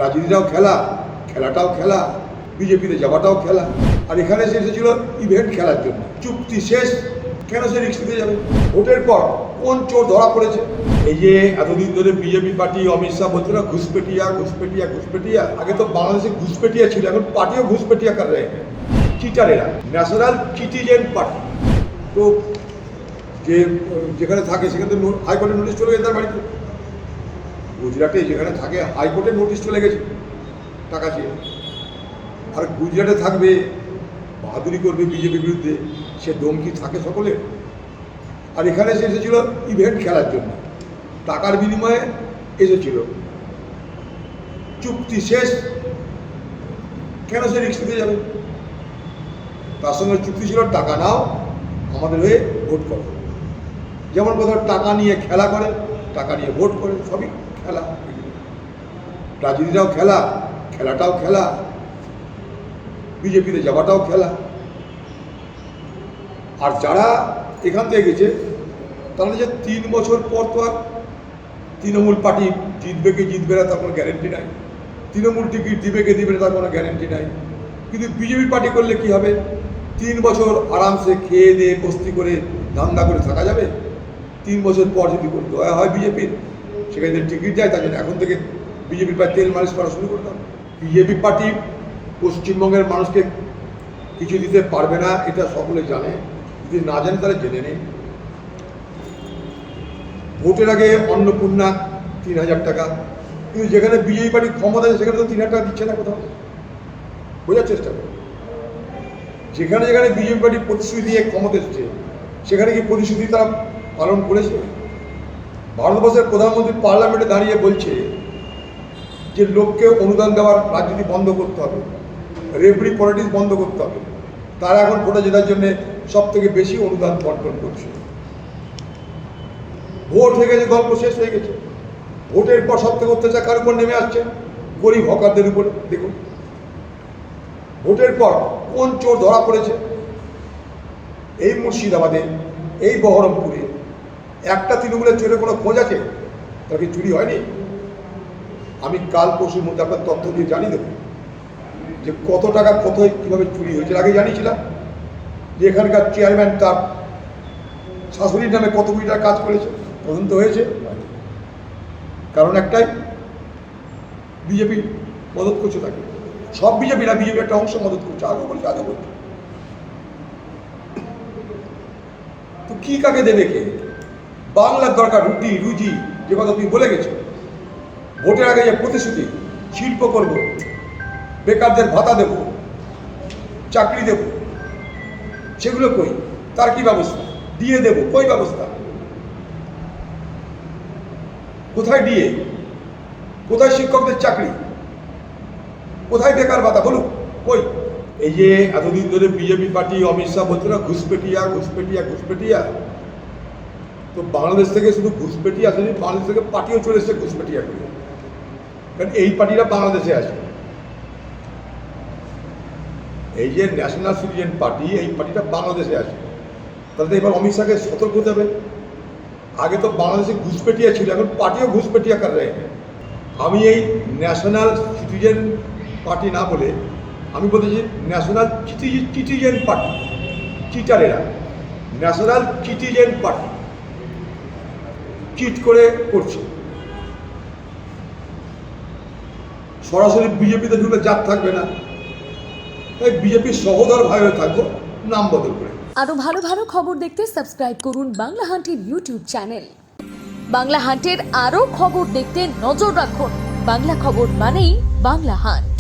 রাজনীতিটাও খেলা, খেলাটাও খেলা, বিজেপিতে যাওয়াটাও খেলা। আর এখানে সে এসেছিল ইভেন্ট খেলার জন্য। চুক্তি শেষ, কেন সে রিস্ক নিতে যাবে? ভোটের পর কোন চোর ধরা পড়েছে? এই যে এতদিন ধরে বিজেপি পার্টি অমিত শাহ বলছে না ঘুষপেটিয়া ঘুষপেটিয়া ঘুষপেটিয়া, আগে তো বাংলাদেশে ঘুষপেটিয়া ছিল, এখন পার্টিও ঘুষপেটিয়া কর রহে হ্যাঁ। চিটারেরা, ন্যাশনাল সিটিজেন পার্টি। তো যেখানে থাকে সেখানে তো হাইকোর্টের নোটিশ চলে গেছে তার বাড়িতে। গুজরাটে যেখানে থাকে হাইকোর্টের নোটিশ চলে গেছে টাকা চেয়ে। আর গুজরাটে থাকবে, বাহাদুরি করবে বিজেপির বিরুদ্ধে, সে দম কি থাকে সকলে? আর এখানে সে এসেছিল ইভেন্ট খেলার জন্য, টাকার বিনিময়ে এসেছিল। চুক্তি শেষ, কেন সে রিস্ক নিতে যাবে? তার সঙ্গে চুক্তি ছিল টাকা নাও, আমাদের হয়ে ভোট করো। যেমন কোথাও টাকা নিয়ে খেলা করে, টাকা নিয়ে ভোট করে, সবই খেলা। রাজনীতিটাও খেলা, খেলাটাও খেলা, বিজেপিতে যাওয়াটাও খেলা। আর যারা এখান থেকে গেছে তারা যে 3 বছর পর তো আর তৃণমূল পার্টি জিতবে কি জিতবে না তার কোনো গ্যারেন্টি নাই, তৃণমূল টিকিট দিবে কি দিবে না তার কোনো গ্যারেন্টি নাই। কিন্তু বিজেপি পার্টি করলে কি হবে? 3 বছর আরামসে খেয়ে দিয়ে বস্তি করে ধান্দা করে থাকা যাবে। 3 বছর পর যদি দয়া হয় বিজেপির, সেখানে যদি টিকিট দেয়, তার জন্য এখন থেকে বিজেপির পার্টি তেল মালিশ করা শুরু করতাম। বিজেপি পার্টি পশ্চিমবঙ্গের মানুষকে কিছু দিতে পারবে না, এটা সকলে জানে। যদি না জানে তাহলে জেনে নেই। ভোটের আগে অন্নপূর্ণা 3000 টাকা, কিন্তু যেখানে বিজেপি পার্টি ক্ষমতা আছে সেখানে তো 3000 টাকা দিচ্ছে না কোথাও। বোঝার চেষ্টা করো, যেখানে যেখানে বিজেপি পার্টি প্রতিশ্রুতি দিয়ে ক্ষমতা এসেছে সেখানে কি প্রতিশ্রুতি তারা পালন করেছে? ভারতবর্ষের প্রধানমন্ত্রী পার্লামেন্টে দাঁড়িয়ে বলছে যে লোককে অনুদান দেওয়ার রাজনীতি বন্ধ করতে হবে, রেফারি পলিটিক্স বন্ধ করতে হবে। তারা এখন ভোটে জেতার জন্য সব থেকে বেশি অনুদান বন্টন করছে। ভোট হয়ে গেছে, গল্প শেষ হয়ে গেছে। ভোটের পর সব থেকে অত্যাচার কার উপর নেমে আসছে? গরিব হকারদের উপরে। দেখুন ভোটের পর কোন চোর ধরা পড়েছে? এই মুর্শিদাবাদে, এই বহরমপুরে একটা তৃণমূলের চোরের কোনো খোঁজ আছে? তার কি চুরি হয়নি? আমি কাল পরশুর মধ্যে আপনার তথ্য দিয়ে জানিয়ে দেবো যে কত টাকা কোথায় কীভাবে চুরি হয়েছে। আগে জানিয়েছিলাম যে এখানকার চেয়ারম্যান তার শাশুড়ির নামে কত কোটি টাকা কাজ করেছে, তদন্ত হয়েছে। কারণ একটাই, বিজেপি মদত করছে তাকে। সব বিজেপিরা, বিজেপি একটা অংশ মদত করছে, আগে বলছে আগে বলছে। তো কি কাকে দেবে কে? বাংলার দরকার, রুটি রুজি, যে কথা তুমি বলে গেছো। ভোটের আগে যে প্রতিশ্রুতি, শিল্প করব, বেকারদের ভাতা দেব, চাকরি দেব, সেগুলো কই? তার কি ব্যবস্থা? দিয়ে দেব, কই ব্যবস্থা? কোথায় ডিএ? কোথায় শিক্ষকদের চাকরি? কোথায় বেকার ভাতা? বলুন কই? এই যে এতদিন ধরে বিজেপি পার্টি অমিত শাহ বলছে না ঘুষপেটিয়া ঘুষপেটিয়া ঘুষপেটিয়া, তো বাংলাদেশ থেকে শুধু ঘুষপেটিয়া আসেনি, বাংলাদেশ থেকে পার্টিও চলে এসেছে ঘুষপেটিয়া করে। কারণ এই পার্টিরা বাংলাদেশে আছে। এই যে ন্যাশনাল সিটিজেন পার্টি, এই পার্টিটা বাংলাদেশে আছে। তাহলে এবার অমিত শাহকে সতর্ক হতে হবে। আগে তো বাংলাদেশে ঘুষপেটিয়া ছিল, এখন পার্টিও ঘুষপেটিয়া কর রহে হ্যাঁ। আমি এই ন্যাশনাল সিটিজেন পার্টি না বলে আমি বলতেছি ন্যাশনাল সিটিজেন পার্টি। চিটারেরা, ন্যাশনাল সিটিজেন পার্টি চিট করে করছে। সরাসরি বিজেপিতে ঢুকে জাত থাকবে না, তাই বিজেপির সহোদর ভাই হয়ে থাকবো, নাম বদল করে। আরো ভালো ভালো খবর দেখতে সাবস্ক্রাইব করুন বাংলা হান্টের ইউটিউব চ্যানেল। বাংলা হান্টের আরো খবর দেখতে নজর রাখুন। বাংলা খবর মানেই বাংলা হান্ট।